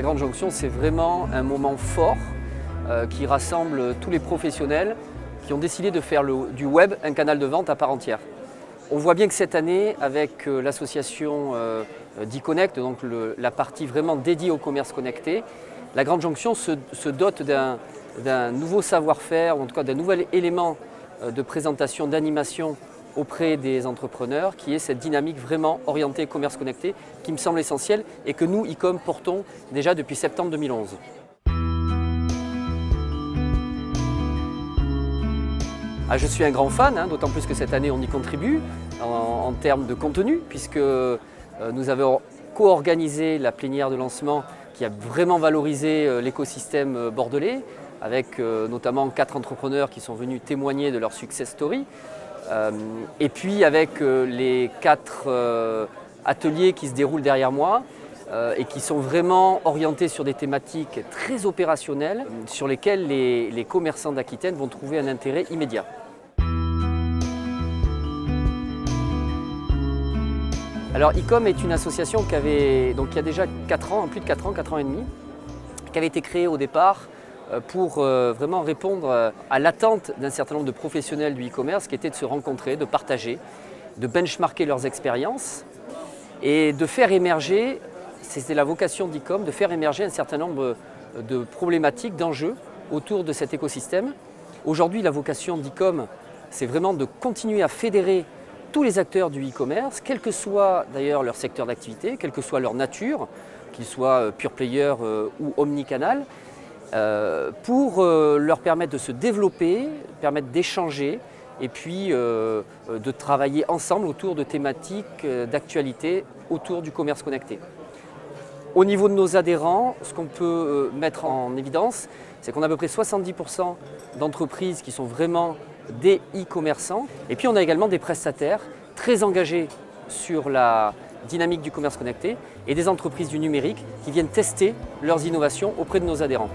Grande Jonction, c'est vraiment un moment fort qui rassemble tous les professionnels qui ont décidé de faire du web un canal de vente à part entière. On voit bien que cette année, avec l'association d'e-Connect, donc la partie vraiment dédiée au commerce connecté, la Grande Jonction se dote d'un nouveau savoir-faire, ou en tout cas d'un nouvel élément de présentation, d'animation auprès des entrepreneurs, qui est cette dynamique vraiment orientée commerce connecté, qui me semble essentielle et que nous, e-com, portons déjà depuis septembre 2011. Je suis un grand fan, d'autant plus que cette année on y contribue en termes de contenu, puisque nous avons co-organisé la plénière de lancement qui a vraiment valorisé l'écosystème bordelais, avec notamment 4 entrepreneurs qui sont venus témoigner de leur success story. Et puis avec les 4 ateliers qui se déroulent derrière moi et qui sont vraiment orientés sur des thématiques très opérationnelles sur lesquelles les commerçants d'Aquitaine vont trouver un intérêt immédiat. Alors e-com est une association qui a déjà 4 ans, plus de 4 ans et demi, qui avait été créée au départ pour vraiment répondre à l'attente d'un certain nombre de professionnels du e-commerce qui était de se rencontrer, de partager, de benchmarker leurs expériences et de faire émerger, c'était la vocation d'e-com, de faire émerger un certain nombre de problématiques, d'enjeux autour de cet écosystème. Aujourd'hui, la vocation d'e-com, c'est vraiment de continuer à fédérer tous les acteurs du e-commerce, quel que soit d'ailleurs leur secteur d'activité, quelle que soit leur nature, qu'ils soient pure player ou omnicanal, pour leur permettre de se développer, permettre d'échanger et puis de travailler ensemble autour de thématiques d'actualité autour du commerce connecté. Au niveau de nos adhérents, ce qu'on peut mettre en évidence, c'est qu'on a à peu près 70% d'entreprises qui sont vraiment des e-commerçants. Et puis on a également des prestataires très engagés sur la dynamique du commerce connecté et des entreprises du numérique qui viennent tester leurs innovations auprès de nos adhérents.